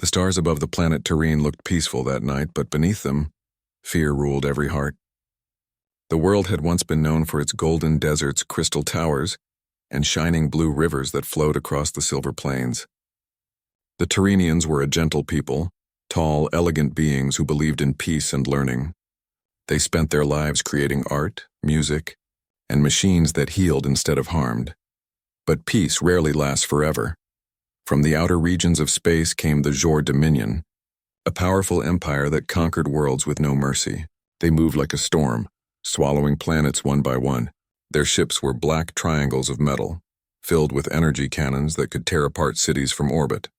The stars above the planet Terrene looked peaceful that night, but beneath them, fear ruled every heart. The world had once been known for its golden deserts, crystal towers, and shining blue rivers that flowed across the silver plains. The Terrenians were a gentle people, tall, elegant beings who believed in peace and learning. They spent their lives creating art, music, and machines that healed instead of harmed. But peace rarely lasts forever. From the outer regions of space came the Jor Dominion, a powerful empire that conquered worlds with no mercy. They moved like a storm, swallowing planets one by one. Their ships were black triangles of metal, filled with energy cannons that could tear apart cities from orbit.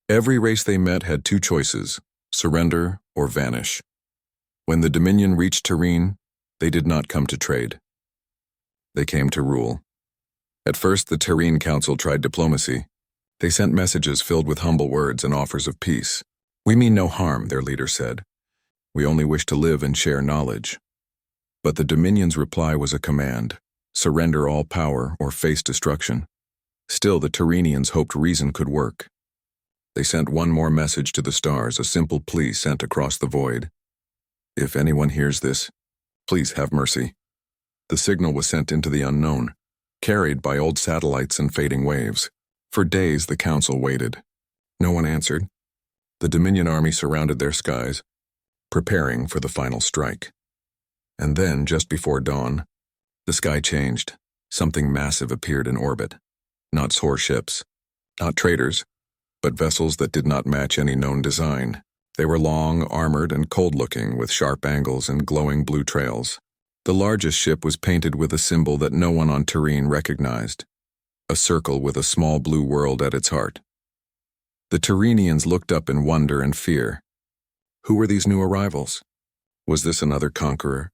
Every race they met had two choices: surrender or vanish. When the Dominion reached Terrene, they did not come to trade. They came to rule. At first, the Terrene Council tried diplomacy. They sent messages filled with humble words and offers of peace. "We mean no harm," their leader said. "We only wish to live and share knowledge." But the Dominion's reply was a command: surrender all power or face destruction. Still, the Terrenians hoped reason could work. They sent one more message to the stars, a simple plea sent across the void. "If anyone hears this, please have mercy." The signal was sent into the unknown, carried by old satellites and fading waves. For days the council waited. No one answered. The Dominion army surrounded their skies, preparing for the final strike. And then, just before dawn, the sky changed. Something massive appeared in orbit. Not Sor ships, not traders, but vessels that did not match any known design. They were long, armored, and cold-looking, with sharp angles and glowing blue trails. The largest ship was painted with a symbol that no one on Terrene recognized: a circle with a small blue world at its heart. The Terrenians looked up in wonder and fear. Who were these new arrivals? Was this another conqueror?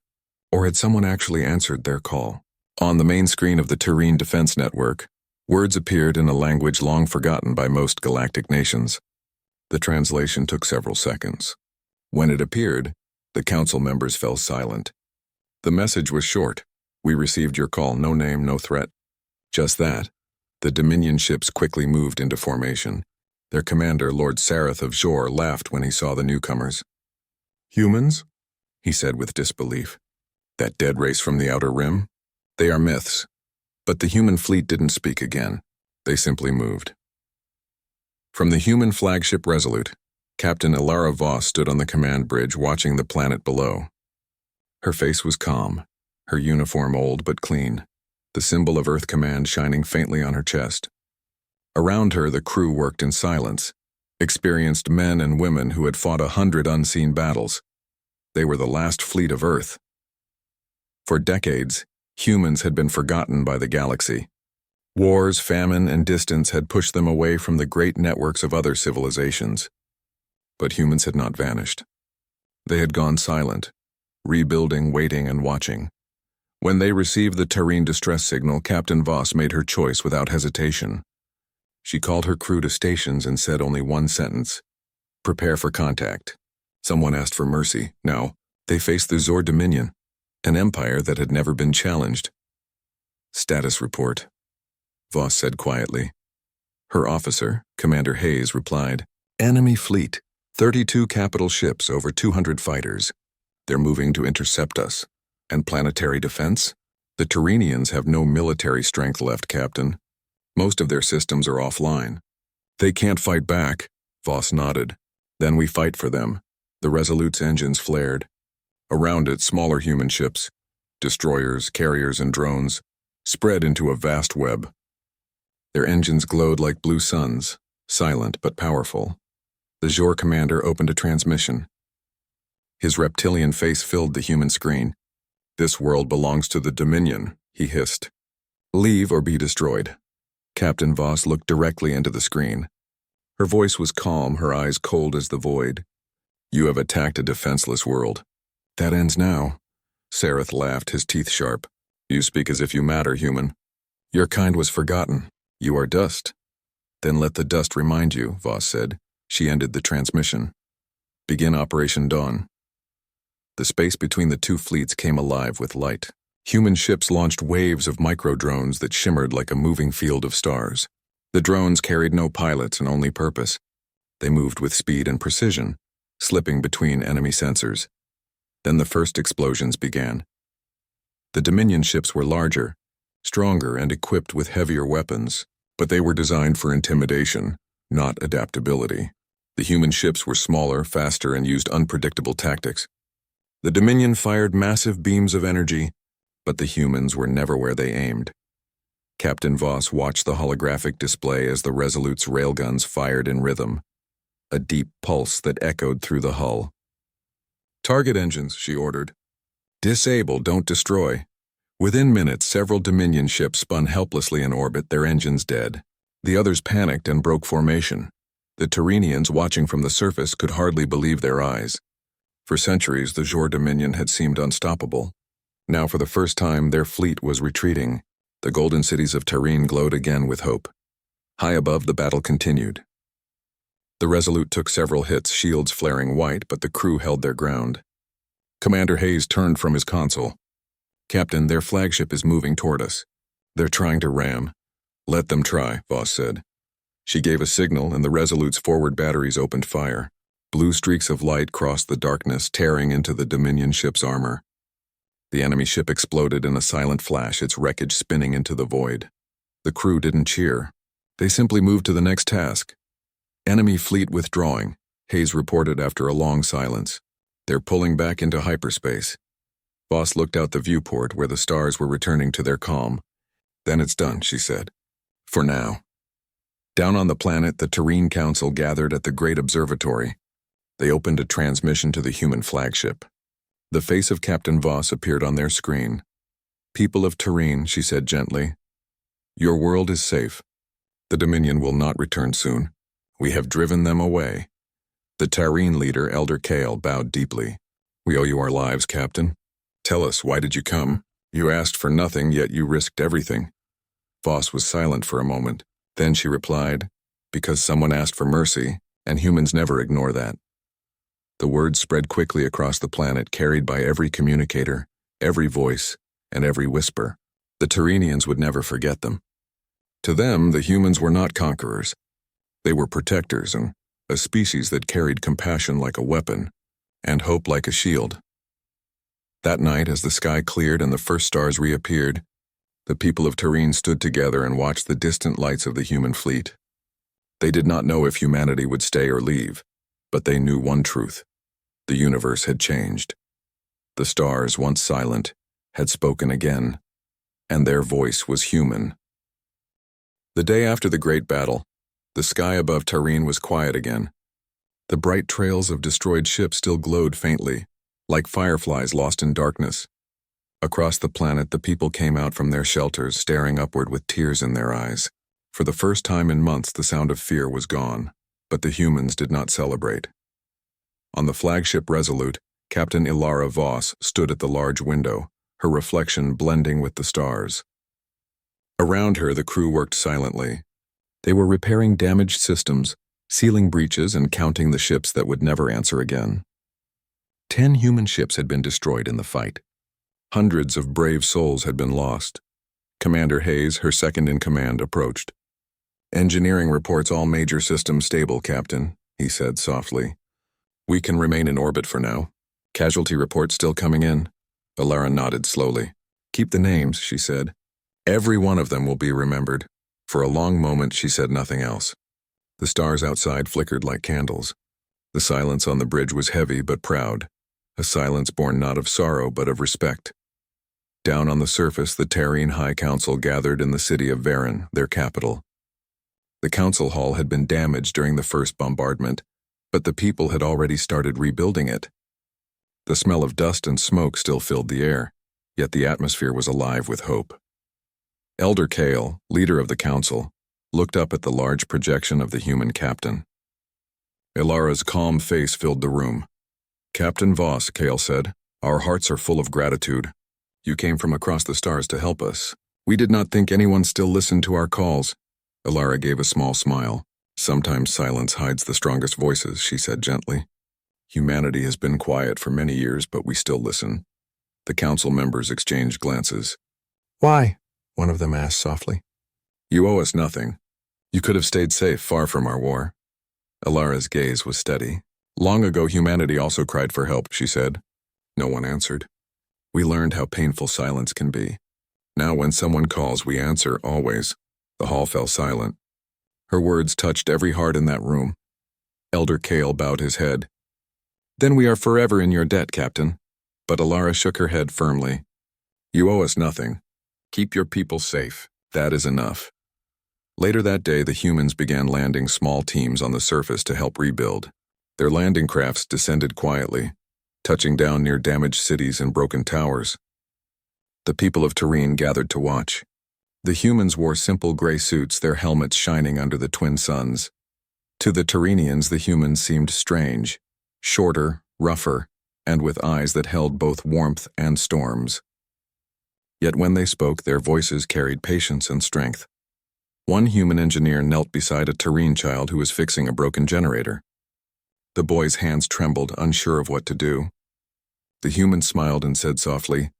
Or had someone actually answered their call? On the main screen of the Terrene Defense Network, words appeared in a language long forgotten by most galactic nations. The translation took several seconds. When it appeared, the council members fell silent. The message was short: "We received your call, no name, no threat." Just that. The Dominion ships quickly moved into formation. Their commander, Lord Sareth of Jor, laughed when he saw the newcomers. "Humans?" he said with disbelief. "That dead race from the Outer Rim? They are myths." But the human fleet didn't speak again. They simply moved. From the human flagship Resolute, Captain Ilara Voss stood on the command bridge watching the planet below. Her face was calm, her uniform old but clean, the symbol of Earth Command shining faintly on her chest. Around her, the crew worked in silence, experienced men and women who had fought 100 unseen battles. They were the last fleet of Earth. For decades, humans had been forgotten by the galaxy. Wars, famine, and distance had pushed them away from the great networks of other civilizations. But humans had not vanished. They had gone silent, rebuilding, waiting, and watching. When they received the Terrene distress signal, Captain Voss made her choice without hesitation. She called her crew to stations and said only one sentence: "Prepare for contact." Someone asked for mercy. Now, they faced the Jor Dominion, an empire that had never been challenged. "Status report," Voss said quietly. Her officer, Commander Hayes, replied, "Enemy fleet, 32 capital ships, over 200 fighters. They're moving to intercept us. And planetary defense? The Terrenians have no military strength left, Captain. Most of their systems are offline. They can't fight back." Voss nodded. "Then we fight for them." The Resolute's engines flared. Around it, smaller human ships, destroyers, carriers, and drones, spread into a vast web. Their engines glowed like blue suns, silent but powerful. The Jor commander opened a transmission. His reptilian face filled the human screen. "This world belongs to the Dominion," he hissed. "Leave or be destroyed." Captain Voss looked directly into the screen. Her voice was calm, her eyes cold as the void. "You have attacked a defenseless world. That ends now." Sareth laughed, his teeth sharp. "You speak as if you matter, human. Your kind was forgotten. You are dust." "Then let the dust remind you," Voss said. She ended the transmission. "Begin Operation Dawn." The space between the two fleets came alive with light. Human ships launched waves of micro-drones that shimmered like a moving field of stars. The drones carried no pilots and only purpose. They moved with speed and precision, slipping between enemy sensors. Then the first explosions began. The Dominion ships were larger, stronger, and equipped with heavier weapons, but they were designed for intimidation, not adaptability. The human ships were smaller, faster, and used unpredictable tactics. The Dominion fired massive beams of energy, but the humans were never where they aimed. Captain Voss watched the holographic display as the Resolute's railguns fired in rhythm, a deep pulse that echoed through the hull. "Target engines," she ordered. "Disable, don't destroy." Within minutes, several Dominion ships spun helplessly in orbit, their engines dead. The others panicked and broke formation. The Tyrrhenians, watching from the surface, could hardly believe their eyes. For centuries, the Jor Dominion had seemed unstoppable. Now, for the first time, their fleet was retreating. The golden cities of Tyrrhene glowed again with hope. High above, the battle continued. The Resolute took several hits, shields flaring white, but the crew held their ground. Commander Hayes turned from his console. "Captain, their flagship is moving toward us. They're trying to ram." "Let them try," Voss said. She gave a signal, and the Resolute's forward batteries opened fire. Blue streaks of light crossed the darkness, tearing into the Dominion ship's armor. The enemy ship exploded in a silent flash, its wreckage spinning into the void. The crew didn't cheer. They simply moved to the next task. "Enemy fleet withdrawing," Hayes reported after a long silence. "They're pulling back into hyperspace." Voss looked out the viewport where the stars were returning to their calm. "Then it's done," she said. "For now." Down on the planet, the Tyrrhene Council gathered at the Great Observatory. They opened a transmission to the human flagship. The face of Captain Voss appeared on their screen. "People of Tyrrhene," she said gently, "your world is safe. The Dominion will not return soon. We have driven them away." The Tyrrhene leader, Elder Kale, bowed deeply. "We owe you our lives, Captain. Tell us, why did you come? You asked for nothing, yet you risked everything." Voss was silent for a moment. Then she replied, "Because someone asked for mercy, and humans never ignore that." The words spread quickly across the planet, carried by every communicator, every voice, and every whisper. The Tyrrhenians would never forget them. To them, the humans were not conquerors. They were protectors, and a species that carried compassion like a weapon, and hope like a shield. That night, as the sky cleared and the first stars reappeared, the people of Tyrrhene stood together and watched the distant lights of the human fleet. They did not know if humanity would stay or leave, but they knew one truth. The universe had changed. The stars, once silent, had spoken again, and their voice was human. The day after the great battle, the sky above Tyrrhene was quiet again. The bright trails of destroyed ships still glowed faintly, like fireflies lost in darkness. Across the planet, the people came out from their shelters, staring upward with tears in their eyes. For the first time in months, the sound of fear was gone, but the humans did not celebrate. On the flagship Resolute, Captain Ilara Voss stood at the large window, her reflection blending with the stars. Around her, the crew worked silently. They were repairing damaged systems, sealing breaches, and counting the ships that would never answer again. 10 human ships had been destroyed in the fight. Hundreds of brave souls had been lost. Commander Hayes, her second-in-command, approached. "Engineering reports all major systems stable, Captain," he said softly. "We can remain in orbit for now. Casualty reports still coming in." Ilara nodded slowly. "Keep the names," she said. "Every one of them will be remembered." For a long moment, she said nothing else. The stars outside flickered like candles. The silence on the bridge was heavy but proud, a silence born not of sorrow but of respect. Down on the surface, the Tyrrhene High Council gathered in the city of Varen, their capital. The council hall had been damaged during the first bombardment, but the people had already started rebuilding it. The smell of dust and smoke still filled the air, yet the atmosphere was alive with hope. Elder Kale, leader of the council, looked up at the large projection of the human captain. Ilara's calm face filled the room. "Captain Voss," Kale said, "our hearts are full of gratitude. You came from across the stars to help us. We did not think anyone still listened to our calls." Ilara gave a small smile. "Sometimes silence hides the strongest voices," she said gently. "Humanity has been quiet for many years, but we still listen." The council members exchanged glances. "Why?" one of them asked softly. "You owe us nothing. You could have stayed safe, far from our war." Alara's gaze was steady. Long ago, humanity also cried for help, she said. No one answered. We learned how painful silence can be. Now when someone calls, we answer, always. The hall fell silent. Her words touched every heart in that room. Elder Kale bowed his head. Then we are forever in your debt, Captain. But Alara shook her head firmly. You owe us nothing. Keep your people safe. That is enough. Later that day, the humans began landing small teams on the surface to help rebuild. Their landing crafts descended quietly, touching down near damaged cities and broken towers. The people of Terrene gathered to watch. The humans wore simple gray suits, their helmets shining under the twin suns. To the Terrenians, the humans seemed strange, shorter, rougher, and with eyes that held both warmth and storms. Yet when they spoke, their voices carried patience and strength. One human engineer knelt beside a Terrene child who was fixing a broken generator. The boy's hands trembled, unsure of what to do. The human smiled and said softly,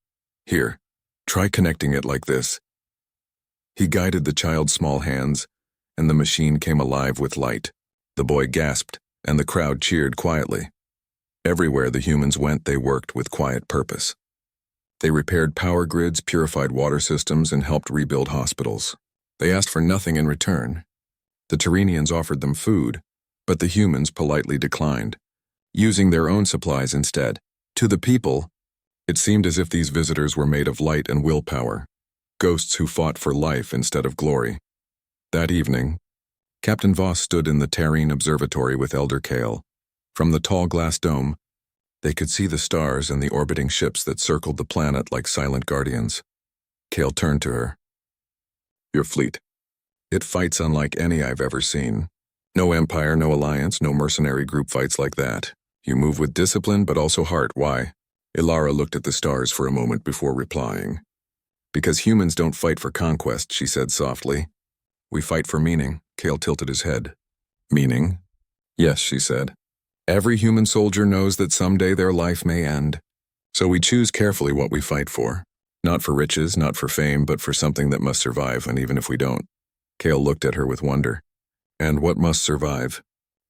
Here, try connecting it like this. He guided the child's small hands, and the machine came alive with light. The boy gasped, and the crowd cheered quietly. Everywhere the humans went, they worked with quiet purpose. They repaired power grids, purified water systems, and helped rebuild hospitals. They asked for nothing in return. The Terrenians offered them food, but the humans politely declined, using their own supplies instead. To the people, it seemed as if these visitors were made of light and willpower, ghosts who fought for life instead of glory. That evening, Captain Voss stood in the Terrene Observatory with Elder Kale. From the tall glass dome, they could see the stars and the orbiting ships that circled the planet like silent guardians. Kale turned to her. Your fleet. It fights unlike any I've ever seen. No empire, no alliance, no mercenary group fights like that. You move with discipline, but also heart. Why? Alara looked at the stars for a moment before replying. Because humans don't fight for conquest, she said softly. We fight for meaning. Kale tilted his head. Meaning? Yes, she said. Every human soldier knows that someday their life may end. So we choose carefully what we fight for. Not for riches, not for fame, but for something that must survive, and even if we don't. Kale looked at her with wonder. And what must survive?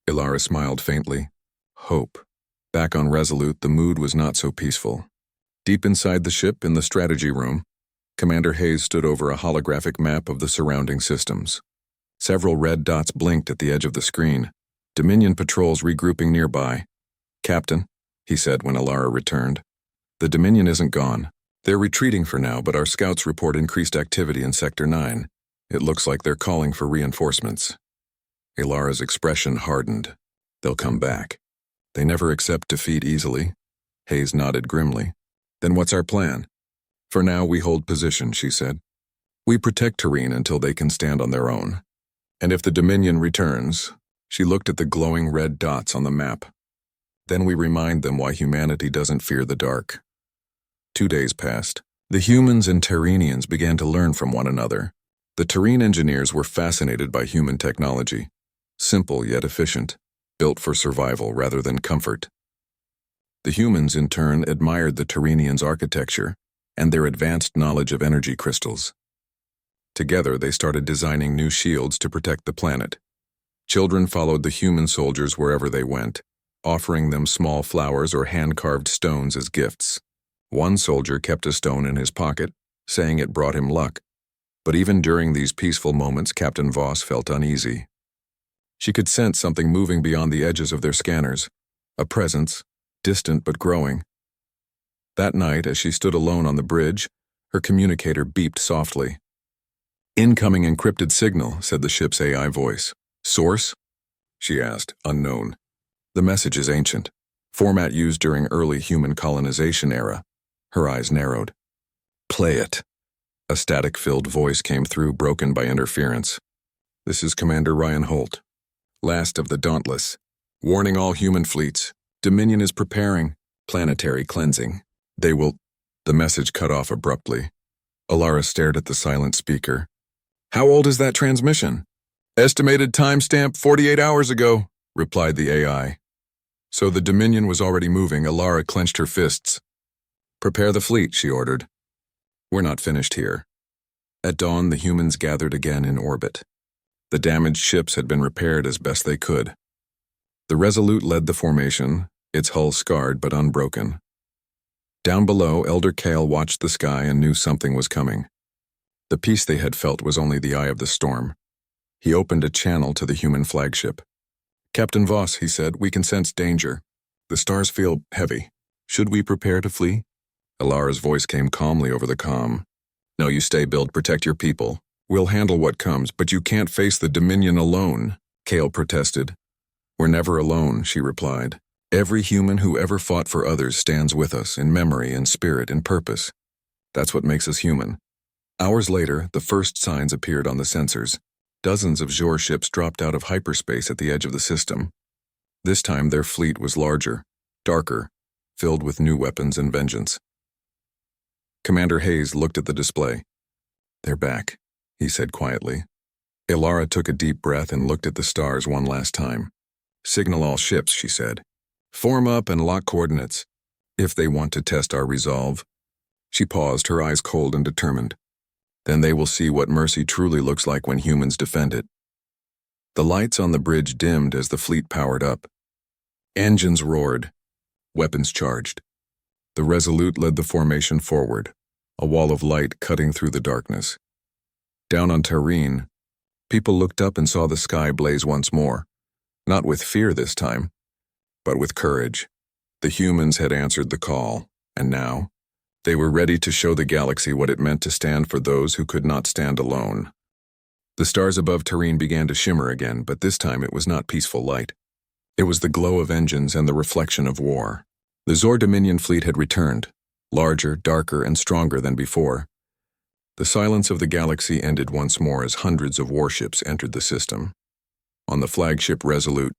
Alara smiled faintly. Hope. Back on Resolute, the mood was not so peaceful. Deep inside the ship, in the strategy room, Commander Hayes stood over a holographic map of the surrounding systems. Several red dots blinked at the edge of the screen. Dominion patrols regrouping nearby. Captain, he said when Alara returned, the Dominion isn't gone. They're retreating for now, but our scouts report increased activity in Sector 9. It looks like they're calling for reinforcements. Alara's expression hardened. They'll come back. They never accept defeat easily. Hayes nodded grimly. Then what's our plan? For now, we hold position, she said. We protect Terrene until they can stand on their own. And if the Dominion returns, she looked at the glowing red dots on the map. Then we remind them why humanity doesn't fear the dark. 2 days passed. The humans and Terrenians began to learn from one another. The Terrene engineers were fascinated by human technology. Simple yet efficient, built for survival rather than comfort. The humans, in turn, admired the Terrenians' architecture and their advanced knowledge of energy crystals. Together, they started designing new shields to protect the planet. Children followed the human soldiers wherever they went, offering them small flowers or hand-carved stones as gifts. One soldier kept a stone in his pocket, saying it brought him luck. But even during these peaceful moments, Captain Voss felt uneasy. She could sense something moving beyond the edges of their scanners, a presence, distant but growing. That night, as she stood alone on the bridge, her communicator beeped softly. Incoming encrypted signal, said the ship's AI voice. Source? She asked, unknown. The message is ancient, format used during early human colonization era. Her eyes narrowed. Play it. A static-filled voice came through, broken by interference. This is Commander Ryan Holt, last of the Dauntless. Warning all human fleets. Dominion is preparing. Planetary cleansing. They will... The message cut off abruptly. Alara stared at the silent speaker. How old is that transmission? Estimated timestamp 48 hours ago, replied the AI. So the Dominion was already moving. Alara clenched her fists. Prepare the fleet, she ordered. We're not finished here. At dawn, the humans gathered again in orbit. The damaged ships had been repaired as best they could. The Resolute led the formation, its hull scarred but unbroken. Down below, Elder Kale watched the sky and knew something was coming. The peace they had felt was only the eye of the storm. He opened a channel to the human flagship. "Captain Voss," he said, "we can sense danger. The stars feel heavy. Should we prepare to flee?" Alara's voice came calmly over the comm. "No, you stay, Build. Protect your people. We'll handle what comes, but you can't face the Dominion alone," Kale protested. "We're never alone," she replied. "Every human who ever fought for others stands with us, in memory, in spirit, in purpose. That's what makes us human." Hours later, the first signs appeared on the sensors. Dozens of Zhor ships dropped out of hyperspace at the edge of the system. This time their fleet was larger, darker, filled with new weapons and vengeance. Commander Hayes looked at the display. "They're back," he said quietly. Alara took a deep breath and looked at the stars one last time. "Signal all ships," she said. "Form up and lock coordinates, if they want to test our resolve." She paused, her eyes cold and determined. "Then they will see what mercy truly looks like when humans defend it." The lights on the bridge dimmed as the fleet powered up. Engines roared. Weapons charged. The Resolute led the formation forward, a wall of light cutting through the darkness. Down on Tareen, people looked up and saw the sky blaze once more, not with fear this time, but with courage. The humans had answered the call, and now, they were ready to show the galaxy what it meant to stand for those who could not stand alone. The stars above Tareen began to shimmer again, but this time it was not peaceful light. It was the glow of engines and the reflection of war. The Zor Dominion fleet had returned, larger, darker, and stronger than before. The silence of the galaxy ended once more as hundreds of warships entered the system. On the flagship Resolute,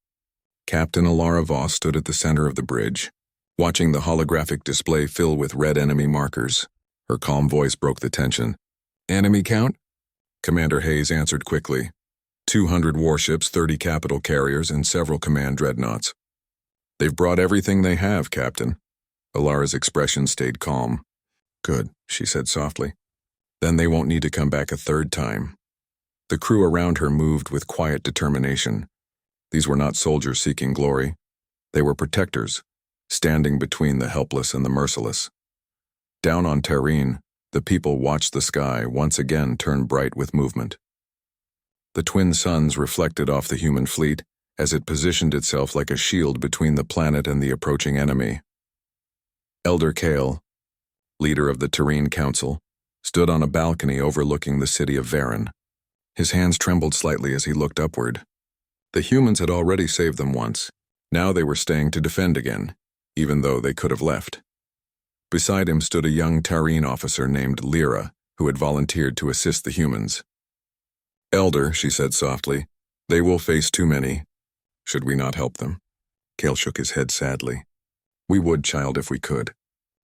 Captain Alara Voss stood at the center of the bridge, watching the holographic display fill with red enemy markers. Her calm voice broke the tension. "Enemy count?" Commander Hayes answered quickly. 200 warships, 30 capital carriers, and several command dreadnoughts. "They've brought everything they have, Captain." Alara's expression stayed calm. "Good," she said softly. "Then they won't need to come back a third time." The crew around her moved with quiet determination. These were not soldiers seeking glory. They were protectors, standing between the helpless and the merciless. Down on Tareen, the people watched the sky once again turn bright with movement. The twin suns reflected off the human fleet as it positioned itself like a shield between the planet and the approaching enemy. Elder Kale, leader of the Tareen Council, stood on a balcony overlooking the city of Varen. His hands trembled slightly as he looked upward. The humans had already saved them once. Now they were staying to defend again, even though they could have left. Beside him stood a young Tareen officer named Lyra, who had volunteered to assist the humans. "Elder," she said softly, "they will face too many. Should we not help them?" Kale shook his head sadly. "We would, child, if we could.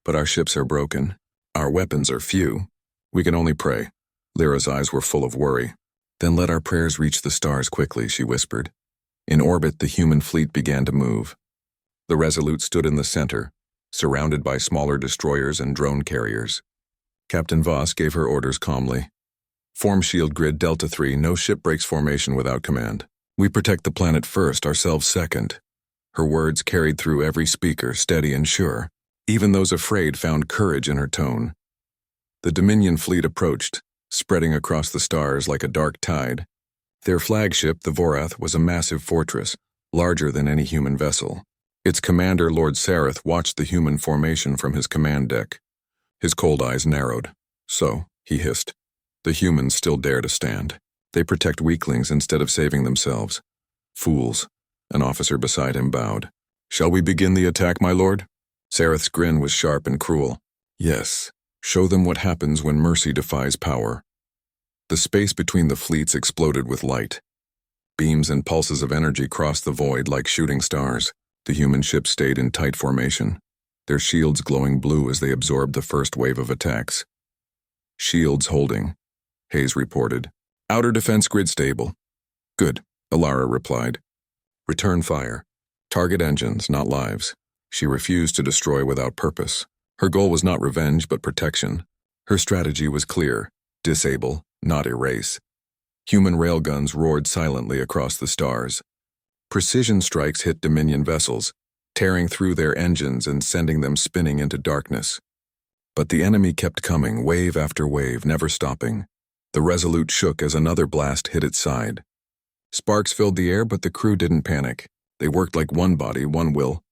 But our ships are broken. Our weapons are few. We can only pray." Lyra's eyes were full of worry. "Then let our prayers reach the stars quickly," she whispered. In orbit, the human fleet began to move. The Resolute stood in the center, surrounded by smaller destroyers and drone carriers. Captain Voss gave her orders calmly. "Form shield grid Delta 3, no ship breaks formation without command. We protect the planet first, ourselves second." Her words carried through every speaker, steady and sure. Even those afraid found courage in her tone. The Dominion fleet approached, spreading across the stars like a dark tide. Their flagship, the Vorath, was a massive fortress, larger than any human vessel. Its commander, Lord Sareth, watched the human formation from his command deck. His cold eyes narrowed. "So," he hissed, "the humans still dare to stand. They protect weaklings instead of saving themselves. Fools." An officer beside him bowed. "Shall we begin the attack, my lord?" Sareth's grin was sharp and cruel. "Yes. Show them what happens when mercy defies power." The space between the fleets exploded with light. Beams and pulses of energy crossed the void like shooting stars. The human ships stayed in tight formation, their shields glowing blue as they absorbed the first wave of attacks. "Shields holding," Hayes reported. "Outer defense grid stable." "Good," Alara replied. "Return fire. Target engines, not lives." She refused to destroy without purpose. Her goal was not revenge, but protection. Her strategy was clear: disable, not erase. Human railguns roared silently across the stars. Precision strikes hit Dominion vessels, tearing through their engines and sending them spinning into darkness. But the enemy kept coming, wave after wave, never stopping. The Resolute shook as another blast hit its side. Sparks filled the air, but the crew didn't panic. They worked like one body, one will.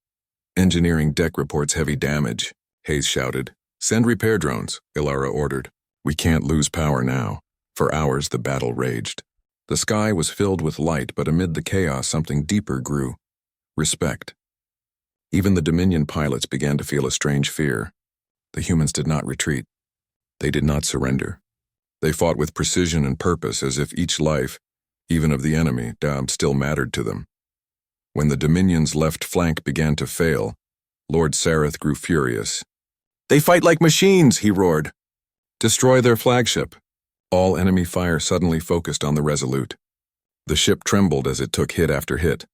Engineering deck reports heavy damage, Hayes shouted. Send repair drones, Ilara ordered. We can't lose power now. For hours the battle raged. The sky was filled with light, but amid the chaos something deeper grew. Respect. Even the Dominion pilots began to feel a strange fear. The humans did not retreat. They did not surrender. They fought with precision and purpose, as if each life, even of the enemy, still mattered to them. When the Dominion's left flank began to fail, Lord Sareth grew furious. They fight like machines, he roared. Destroy their flagship. All enemy fire suddenly focused on the Resolute. The ship trembled as it took hit after hit.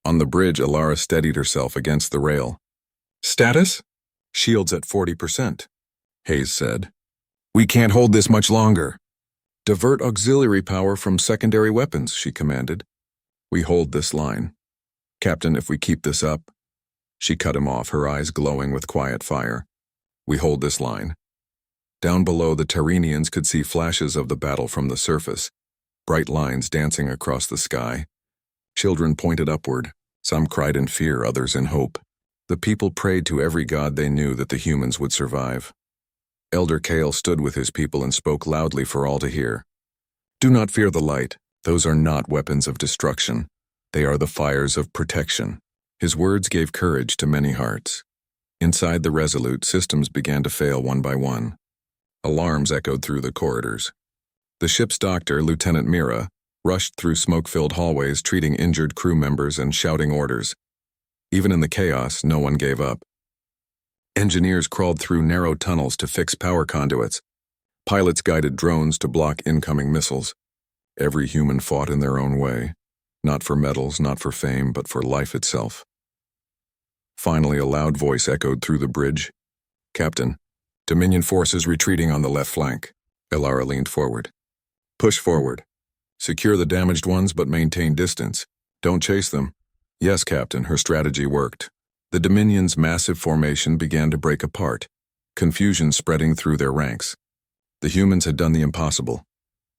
On the bridge, Ilara steadied herself against the rail. Status? Shields at 40%, Hayes said. We can't hold this much longer. Divert auxiliary power from secondary weapons, she commanded. We hold this line. Captain, if we keep this up. She cut him off, her eyes glowing with quiet fire. We hold this line. Down below, the Tyrrhenians could see flashes of the battle from the surface, bright lines dancing across the sky. Children pointed upward. Some cried in fear, others in hope. The people prayed to every god they knew that the humans would survive. Elder Kale stood with his people and spoke loudly for all to hear. Do not fear the light. Those are not weapons of destruction. They are the fires of protection. His words gave courage to many hearts. Inside the Resolute, systems began to fail one by one. Alarms echoed through the corridors. The ship's doctor, Lieutenant Mira, rushed through smoke-filled hallways, treating injured crew members and shouting orders. Even in the chaos, no one gave up. Engineers crawled through narrow tunnels to fix power conduits. Pilots guided drones to block incoming missiles. Every human fought in their own way. Not for medals, not for fame, but for life itself. Finally, a loud voice echoed through the bridge. Captain, Dominion forces retreating on the left flank. Ilara leaned forward. Push forward. Secure the damaged ones, but maintain distance. Don't chase them. Yes, Captain, her strategy worked. The Dominion's massive formation began to break apart, confusion spreading through their ranks. The humans had done the impossible.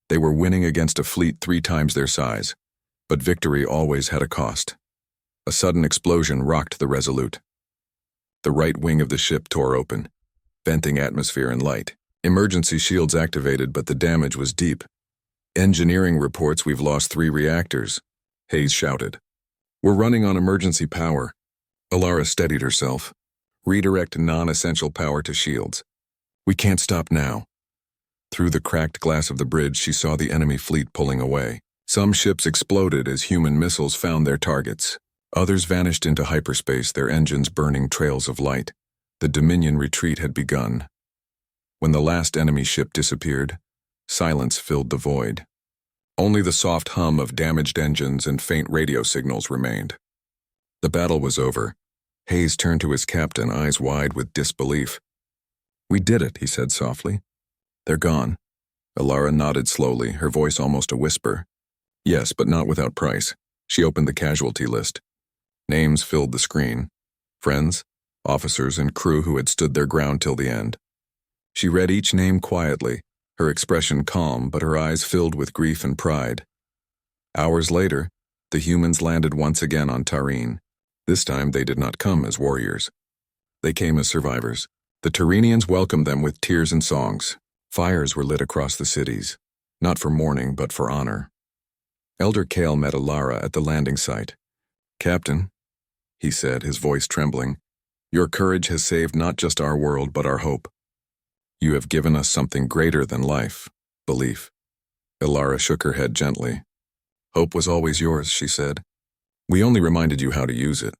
They were winning against a fleet 3 times their size, but victory always had a cost. A sudden explosion rocked the Resolute. The right wing of the ship tore open, venting atmosphere and light. Emergency shields activated, but the damage was deep. Engineering reports we've lost 3 reactors, Hayes shouted. We're running on emergency power. Ilara steadied herself. Redirect non-essential power to shields. We can't stop now. Through the cracked glass of the bridge, she saw the enemy fleet pulling away. Some ships exploded as human missiles found their targets. Others vanished into hyperspace, their engines burning trails of light. The Dominion retreat had begun. When the last enemy ship disappeared, silence filled the void. Only the soft hum of damaged engines and faint radio signals remained. The battle was over. Hayes turned to his captain, eyes wide with disbelief. We did it, he said softly. They're gone. Ilara nodded slowly, her voice almost a whisper. Yes, but not without price. She opened the casualty list. Names filled the screen. Friends, officers, and crew who had stood their ground till the end. She read each name quietly, her expression calm, but her eyes filled with grief and pride. Hours later, the humans landed once again on Tyrrhene. This time they did not come as warriors. They came as survivors. The Tyrrhenians welcomed them with tears and songs. Fires were lit across the cities, not for mourning but for honor. Elder Kale met Ilara at the landing site. Captain, he said, his voice trembling, your courage has saved not just our world but our hope. You have given us something greater than life, belief. Ilara shook her head gently. Hope was always yours, she said. We only reminded you how to use it.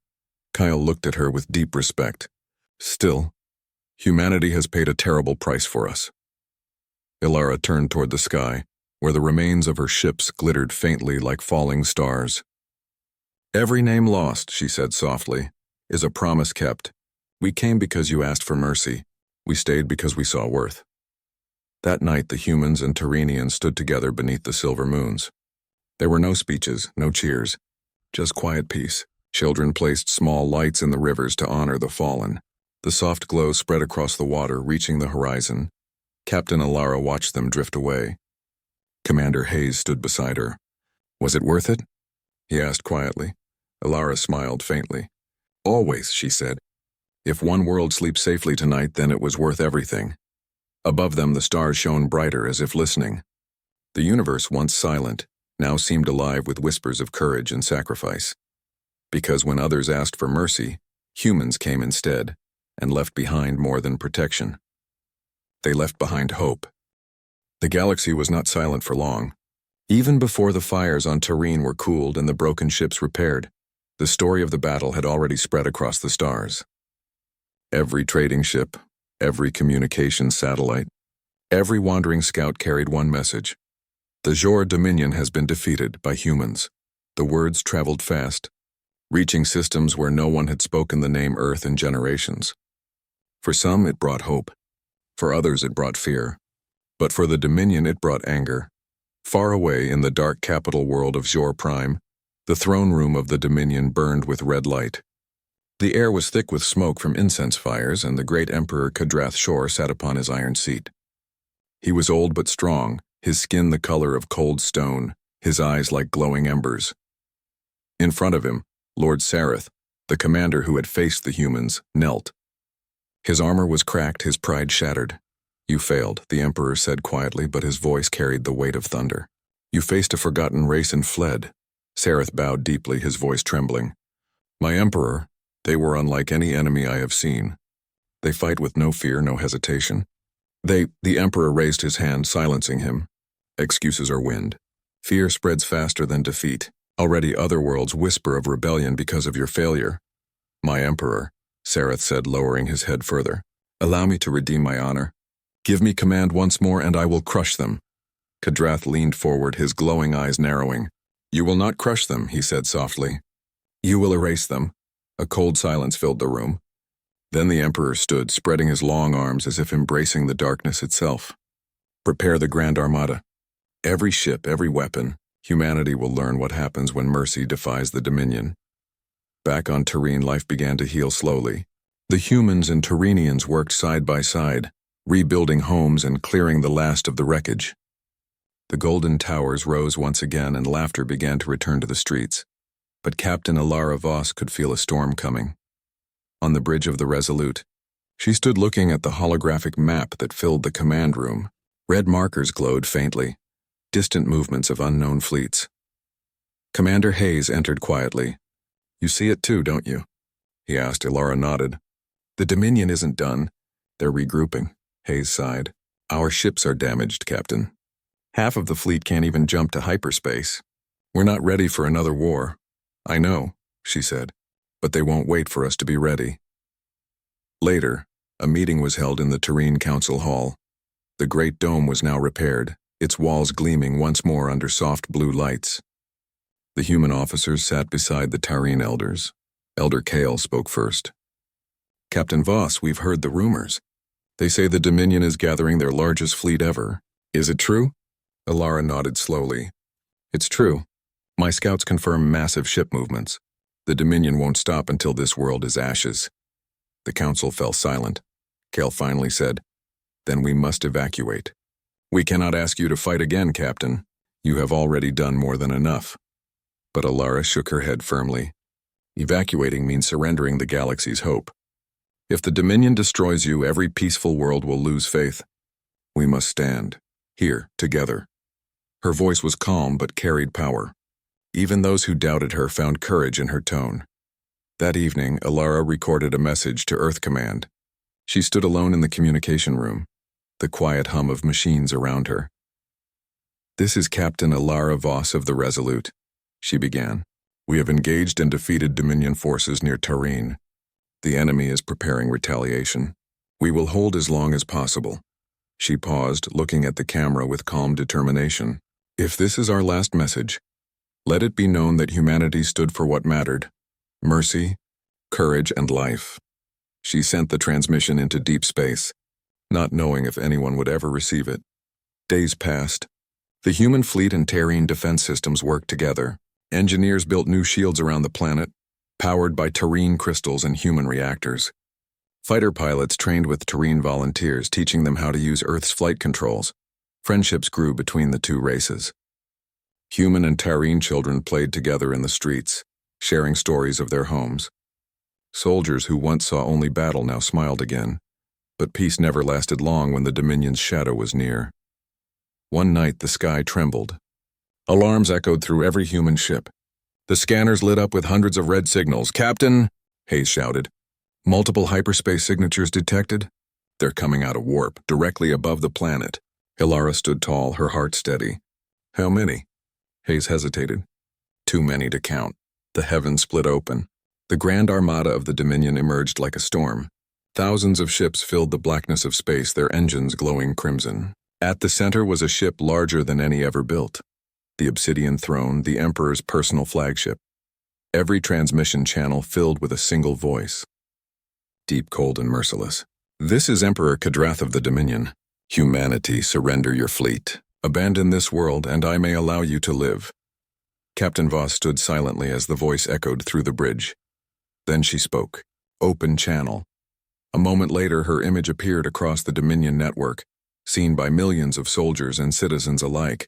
Kyle looked at her with deep respect. Still, humanity has paid a terrible price for us. Ilara turned toward the sky, where the remains of her ships glittered faintly like falling stars. Every name lost, she said softly, is a promise kept. We came because you asked for mercy. We stayed because we saw worth. That night the humans and Tyrrhenians stood together beneath the silver moons. There were no speeches, no cheers, Just quiet peace. Children placed small lights in the rivers to honor the fallen. The soft glow spread across the water, reaching the horizon. Captain Alara watched them drift away. Commander Hayes stood beside her. Was it worth it? He asked quietly. Alara smiled faintly. Always, she said. If one world sleeps safely tonight, then it was worth everything. Above them, the stars shone brighter as if listening. The universe, once silent, now seemed alive with whispers of courage and sacrifice. Because when others asked for mercy, humans came instead, and left behind more than protection. They left behind hope. The galaxy was not silent for long. Even before the fires on Tareen were cooled and the broken ships repaired, the story of the battle had already spread across the stars. Every trading ship, every communication satellite, every wandering scout carried one message. The Jor Dominion has been defeated by humans. The words traveled fast, reaching systems where no one had spoken the name Earth in generations. For some, it brought hope. For others, it brought fear. But for the Dominion, it brought anger. Far away in the dark capital world of Jor Prime, the throne room of the Dominion burned with red light. The air was thick with smoke from incense fires, and the great Emperor Kadrath Shor sat upon his iron seat. He was old but strong, his skin the color of cold stone, his eyes like glowing embers. In front of him, Lord Sareth, the commander who had faced the humans, knelt. His armor was cracked, his pride shattered. You failed, the Emperor said quietly, but his voice carried the weight of thunder. You faced a forgotten race and fled. Sareth bowed deeply, his voice trembling. My Emperor, they were unlike any enemy I have seen. They fight with no fear, no hesitation. The Emperor raised his hand, silencing him. Excuses are wind. Fear spreads faster than defeat. Already other worlds whisper of rebellion because of your failure. My Emperor, Sareth said, lowering his head further. Allow me to redeem my honor. Give me command once more and I will crush them. Kadrath leaned forward, his glowing eyes narrowing. You will not crush them, he said softly. You will erase them. A cold silence filled the room. Then the Emperor stood, spreading his long arms as if embracing the darkness itself. Prepare the Grand Armada. Every ship, every weapon, humanity will learn what happens when mercy defies the Dominion. Back on Tareen, life began to heal slowly. The humans and Tareenians worked side by side, rebuilding homes and clearing the last of the wreckage. The golden towers rose once again and laughter began to return to the streets. But Captain Alara Voss could feel a storm coming. On the bridge of the Resolute, she stood looking at the holographic map that filled the command room. Red markers glowed faintly, distant movements of unknown fleets. Commander Hayes entered quietly. You see it too, don't you? He asked. Alara nodded. The Dominion isn't done. They're regrouping. Hayes sighed. Our ships are damaged, Captain. Half of the fleet can't even jump to hyperspace. We're not ready for another war. I know, she said, but they won't wait for us to be ready. Later, a meeting was held in the Tareen Council Hall. The great dome was now repaired, its walls gleaming once more under soft blue lights. The human officers sat beside the Tareen elders. Elder Kale spoke first. Captain Voss, we've heard the rumors. They say the Dominion is gathering their largest fleet ever. Is it true? Alara nodded slowly. It's true. My scouts confirm massive ship movements. The Dominion won't stop until this world is ashes. The council fell silent. Kale finally said, Then we must evacuate. We cannot ask you to fight again, Captain. You have already done more than enough. But Alara shook her head firmly. Evacuating means surrendering the galaxy's hope. If the Dominion destroys you, every peaceful world will lose faith. We must stand, here, together. Her voice was calm but carried power. Even those who doubted her found courage in her tone. That evening, Alara recorded a message to Earth Command. She stood alone in the communication room, the quiet hum of machines around her. This is Captain Alara Voss of the Resolute, she began. We have engaged and defeated Dominion forces near Tareen. The enemy is preparing retaliation. We will hold as long as possible. She paused, looking at the camera with calm determination. If this is our last message, let it be known that humanity stood for what mattered: mercy, courage, and life. She sent the transmission into deep space, not knowing if anyone would ever receive it. Days passed. The human fleet and Tareen defense systems worked together, Engineers built new shields around the planet, powered by terrene crystals and human reactors. Fighter pilots trained with terrene volunteers, teaching them how to use Earth's flight controls. Friendships grew between the two races. Human and terrene children played together in the streets, sharing stories of their homes. Soldiers who once saw only battle now smiled again, but peace never lasted long when the Dominion's shadow was near. One night the sky trembled. Alarms echoed through every human ship. The scanners lit up with hundreds of red signals. "Captain," Hayes shouted. "Multiple hyperspace signatures detected. They're coming out of warp, directly above the planet." Ilara stood tall, her heart steady. "How many?" Hayes hesitated. "Too many to count." The heavens split open. The Grand Armada of the Dominion emerged like a storm. Thousands of ships filled the blackness of space, their engines glowing crimson. At the center was a ship larger than any ever built. The Obsidian Throne, the Emperor's personal flagship. Every transmission channel filled with a single voice. Deep, cold, and merciless. "This is Emperor Kadrath of the Dominion. Humanity, surrender your fleet. Abandon this world, and I may allow you to live." Captain Voss stood silently as the voice echoed through the bridge. Then she spoke. "Open channel." A moment later, her image appeared across the Dominion network, seen by millions of soldiers and citizens alike.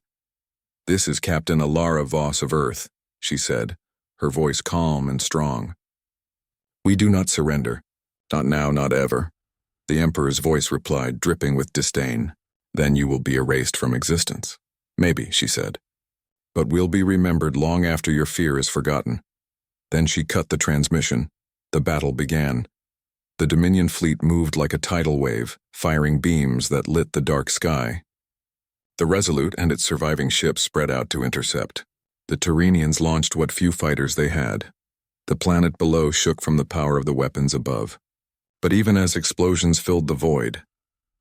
"This is Captain Ilara Voss of Earth," she said, her voice calm and strong. "We do not surrender. Not now, not ever." The Emperor's voice replied, dripping with disdain. "Then you will be erased from existence." "Maybe," she said. "But we'll be remembered long after your fear is forgotten." Then she cut the transmission. The battle began. The Dominion fleet moved like a tidal wave, firing beams that lit the dark sky. The Resolute and its surviving ships spread out to intercept. The Terrenians launched what few fighters they had. The planet below shook from the power of the weapons above. But even as explosions filled the void,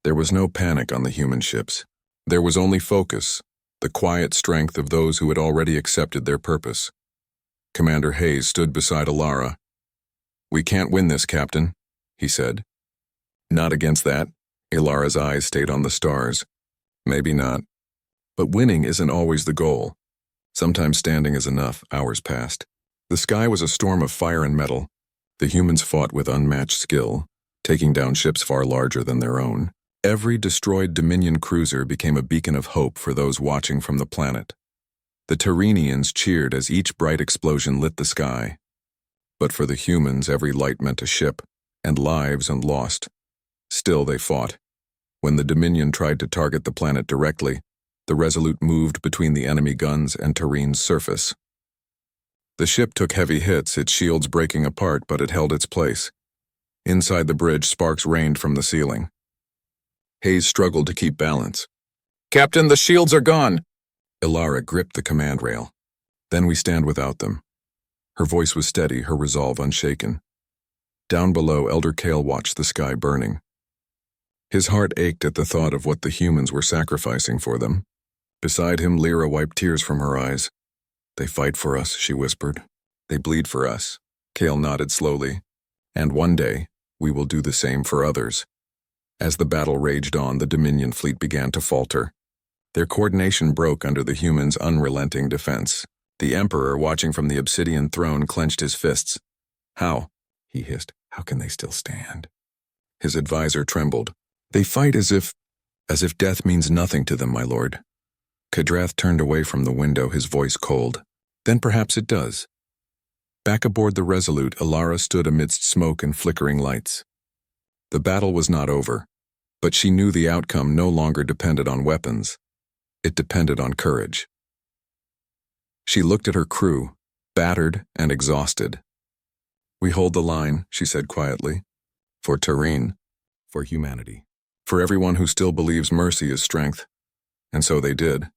there was no panic on the human ships. There was only focus, the quiet strength of those who had already accepted their purpose. Commander Hayes stood beside Ilara. "We can't win this, Captain," he said. "Not against that." Ilara's eyes stayed on the stars. "Maybe not. But winning isn't always the goal. Sometimes standing is enough." Hours passed. The sky was a storm of fire and metal. The humans fought with unmatched skill, taking down ships far larger than their own. Every destroyed Dominion cruiser became a beacon of hope for those watching from the planet. The Terrenians cheered as each bright explosion lit the sky. But for the humans, every light meant a ship, and lives and lost. Still they fought. When the Dominion tried to target the planet directly, the Resolute moved between the enemy guns and Terrene's surface. The ship took heavy hits, its shields breaking apart, but it held its place. Inside the bridge, sparks rained from the ceiling. Hayes struggled to keep balance. "Captain, the shields are gone!" Ilara gripped the command rail. "Then we stand without them." Her voice was steady, her resolve unshaken. Down below, Elder Kale watched the sky burning. His heart ached at the thought of what the humans were sacrificing for them. Beside him, Lyra wiped tears from her eyes. "They fight for us," she whispered. "They bleed for us." Kale nodded slowly. "And one day, we will do the same for others." As the battle raged on, the Dominion fleet began to falter. Their coordination broke under the humans' unrelenting defense. The Emperor, watching from the Obsidian Throne, clenched his fists. "How?" he hissed. "How can they still stand?" His advisor trembled. "They fight as if death means nothing to them, my lord." Kadrath turned away from the window, his voice cold. "Then perhaps it does." Back aboard the Resolute, Ilara stood amidst smoke and flickering lights. The battle was not over, but she knew the outcome no longer depended on weapons. It depended on courage. She looked at her crew, battered and exhausted. "We hold the line," she said quietly. "For Terrene, for humanity, for everyone who still believes mercy is strength." And so they did.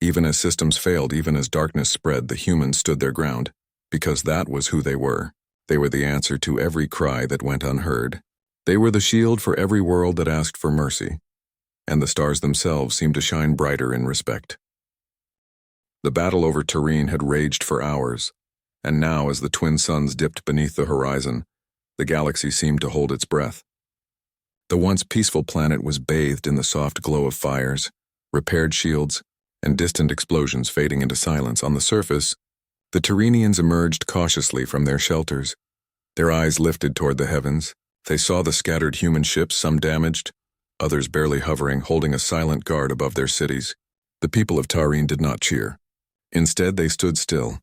Even as systems failed, even as darkness spread, the humans stood their ground, because that was who they were. They were the answer to every cry that went unheard. They were the shield for every world that asked for mercy, and the stars themselves seemed to shine brighter in respect. The battle over Terrene had raged for hours, and now as the twin suns dipped beneath the horizon, the galaxy seemed to hold its breath. The once peaceful planet was bathed in the soft glow of fires, repaired shields, and distant explosions fading into silence. On the surface, The Tyrrhenians emerged cautiously from their shelters. Their eyes lifted toward the heavens. They saw the scattered human ships, some damaged, others barely hovering, holding a silent guard above their cities. The people of Tyrrhene did not cheer. Instead, they stood still,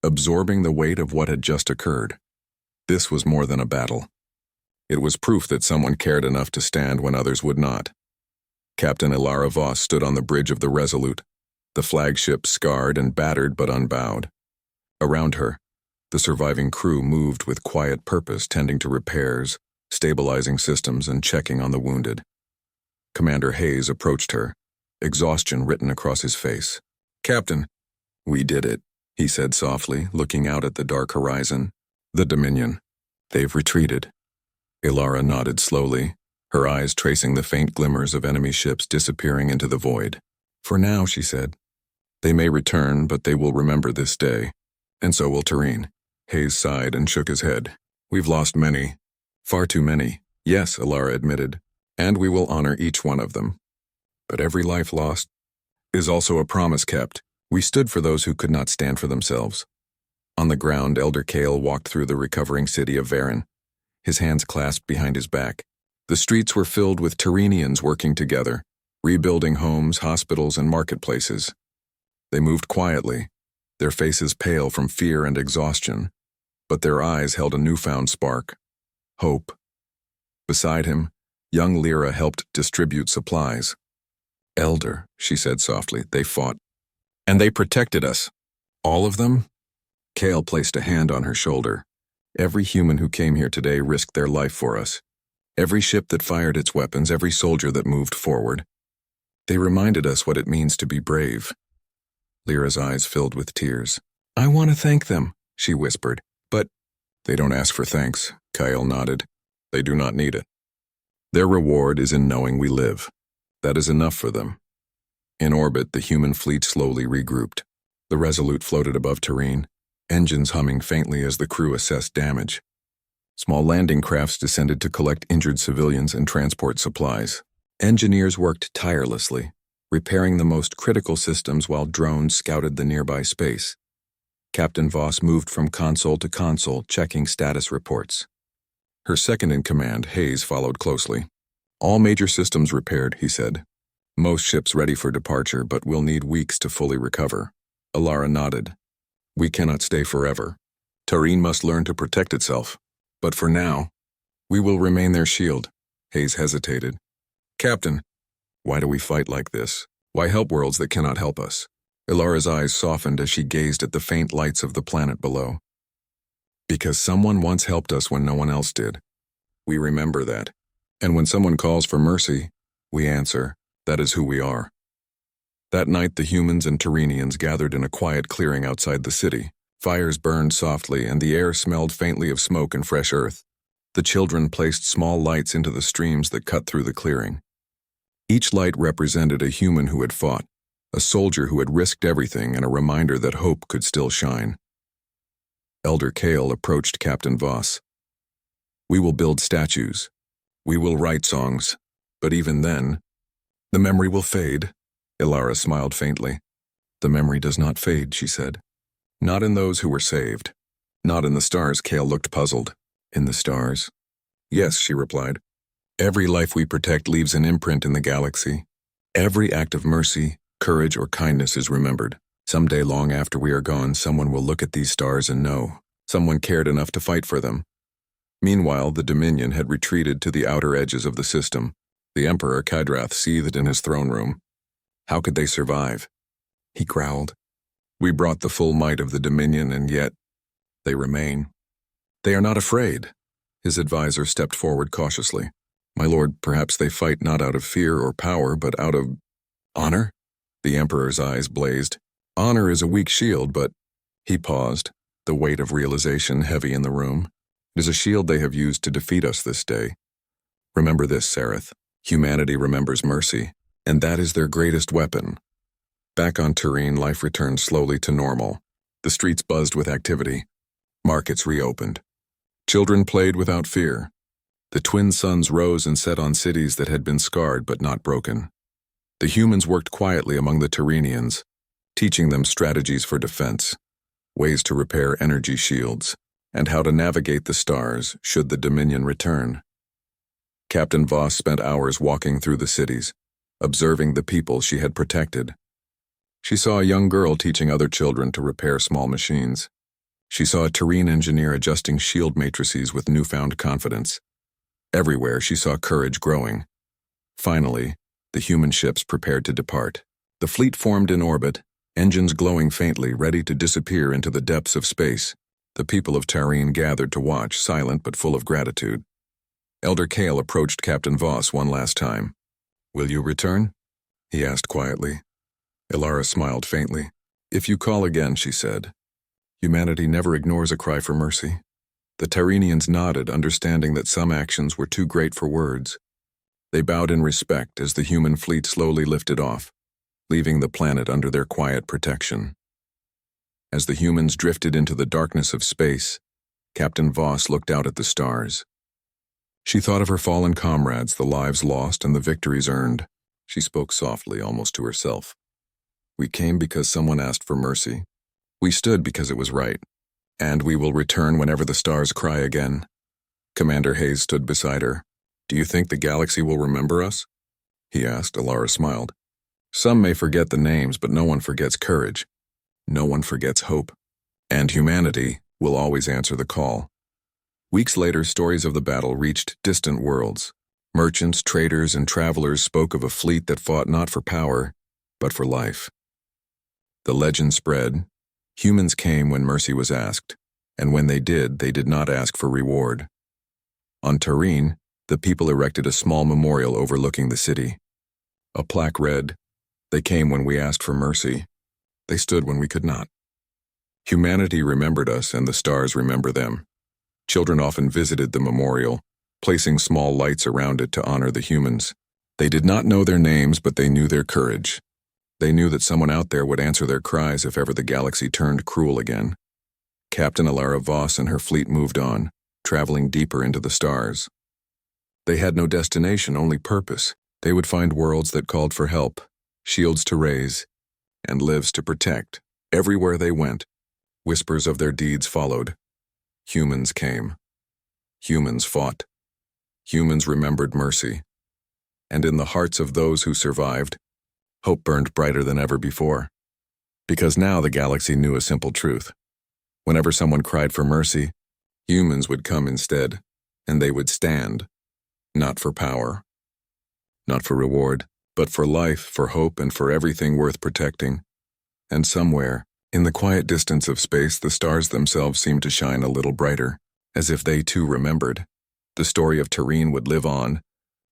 absorbing the weight of what had just occurred. This was more than a battle. It was proof that someone cared enough to stand when others would not. Captain Ilara Voss stood on the bridge of the Resolute, the flagship scarred and battered but unbowed. Around her, the surviving crew moved with quiet purpose, tending to repairs, stabilizing systems, and checking on the wounded. Commander Hayes approached her, exhaustion written across his face. "Captain, we did it," he said softly, looking out at the dark horizon. "The Dominion. They've retreated." Ilara nodded slowly, her eyes tracing the faint glimmers of enemy ships disappearing into the void. "For now," she said. "They may return, but they will remember this day. And so will Tyrrhene." Hayes sighed and shook his head. "We've lost many. Far too many." "Yes," Ilara admitted, "and we will honor each one of them. But every life lost is also a promise kept. We stood for those who could not stand for themselves." On the ground, Elder Kale walked through the recovering city of Varen, his hands clasped behind his back. The streets were filled with Tyrrhenians working together, rebuilding homes, hospitals, and marketplaces. They moved quietly, their faces pale from fear and exhaustion, but their eyes held a newfound spark: hope. Beside him, young Lyra helped distribute supplies. "Elder," she said softly, "they fought. And they protected us." "All of them?" Kale placed a hand on her shoulder. "Every human who came here today risked their life for us. Every ship that fired its weapons, every soldier that moved forward. They reminded us what it means to be brave." Lyra's eyes filled with tears. "I want to thank them," she whispered. "But—" "They don't ask for thanks," Kyle nodded. "They do not need it. Their reward is in knowing we live. That is enough for them." In orbit, the human fleet slowly regrouped. The Resolute floated above Tyrrhene, engines humming faintly as the crew assessed damage. Small landing crafts descended to collect injured civilians and transport supplies. Engineers worked tirelessly, repairing the most critical systems while drones scouted the nearby space. Captain Voss moved from console to console, checking status reports. Her second-in-command, Hayes, followed closely. "All major systems repaired," he said. "Most ships ready for departure, but will need weeks to fully recover." Ilara nodded. "We cannot stay forever. Tyrrhene must learn to protect itself. But for now, we will remain their shield." Hayes hesitated. "Captain, why do we fight like this? Why help worlds that cannot help us?" Ilara's eyes softened as she gazed at the faint lights of the planet below. "Because someone once helped us when no one else did. We remember that. And when someone calls for mercy, we answer. That is who we are." That night, the humans and Tyrrhenians gathered in a quiet clearing outside the city. Fires burned softly, and the air smelled faintly of smoke and fresh earth. The children placed small lights into the streams that cut through the clearing. Each light represented a human who had fought, a soldier who had risked everything, and a reminder that hope could still shine. Elder Kale approached Captain Voss. "We will build statues. We will write songs. But even then, the memory will fade." Ilara smiled faintly. "The memory does not fade," she said. "Not in those who were saved. Not in the stars." Kale looked puzzled. "In the stars?" "Yes," she replied. "Every life we protect leaves an imprint in the galaxy. Every act of mercy, courage, or kindness is remembered. Someday long after we are gone, someone will look at these stars and know someone cared enough to fight for them." Meanwhile, the Dominion had retreated to the outer edges of the system. The Emperor Kydrath seethed in his throne room. How could they survive? He growled. "We brought the full might of the Dominion, and yet they remain. They are not afraid." His advisor stepped forward cautiously. "My lord, perhaps they fight not out of fear or power, but out of honor?" The Emperor's eyes blazed. "Honor is a weak shield, but—" He paused, the weight of realization heavy in the room. "It is a shield they have used to defeat us this day. Remember this, Sareth. Humanity remembers mercy, and that is their greatest weapon." Back on Tyrrhene, life returned slowly to normal. The streets buzzed with activity. Markets reopened. Children played without fear. The twin suns rose and set on cities that had been scarred but not broken. The humans worked quietly among the Tyrrhenians, teaching them strategies for defense. ways to repair energy shields, and how to navigate the stars should the Dominion return. Captain Voss spent hours walking through the cities, observing the people she had protected. She saw a young girl teaching other children to repair small machines. She saw a terrene engineer adjusting shield matrices with newfound confidence. Everywhere she saw courage growing. Finally, the human ships prepared to depart. The fleet formed in orbit, engines glowing faintly, ready to disappear into the depths of space. The people of Tareen gathered to watch, silent but full of gratitude. Elder Kale approached Captain Voss one last time. "Will you return?" he asked quietly. Ilara smiled faintly. "If you call again," she said. Humanity never ignores a cry for mercy. The Tyrenians nodded, understanding that some actions were too great for words. They bowed in respect as the human fleet slowly lifted off, leaving the planet under their quiet protection. As the humans drifted into the darkness of space, Captain Voss looked out at the stars. She thought of her fallen comrades, the lives lost and the victories earned. She spoke softly, almost to herself. "We came because someone asked for mercy. We stood because it was right. And we will return whenever the stars cry again." Commander Hayes stood beside her. "Do you think the galaxy will remember us?" he asked. Ilara smiled. "Some may forget the names, but no one forgets courage. No one forgets hope. And humanity will always answer the call." Weeks later, stories of the battle reached distant worlds. Merchants, traders, and travelers spoke of a fleet that fought not for power, but for life. The legend spread. Humans came when mercy was asked, and when they did not ask for reward. On Tareen, the people erected a small memorial overlooking the city. A plaque read, "They came when we asked for mercy. They stood when we could not." Humanity remembered us, and the stars remember them. Children often visited the memorial, placing small lights around it to honor the humans. They did not know their names, but they knew their courage. They knew that someone out there would answer their cries if ever the galaxy turned cruel again. Captain Ilara Voss and her fleet moved on, traveling deeper into the stars. They had no destination, only purpose. They would find worlds that called for help, shields to raise, and lives to protect. Everywhere they went, whispers of their deeds followed. Humans came. Humans fought. Humans remembered mercy. And in the hearts of those who survived, hope burned brighter than ever before. Because now the galaxy knew a simple truth. Whenever someone cried for mercy, humans would come instead, and they would stand, not for power, not for reward, but for life, for hope, and for everything worth protecting. And somewhere, in the quiet distance of space, the stars themselves seemed to shine a little brighter, as if they too remembered. The story of Tareen would live on,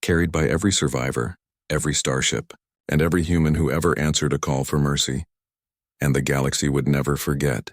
carried by every survivor, every starship, and every human who ever answered a call for mercy. And the galaxy would never forget.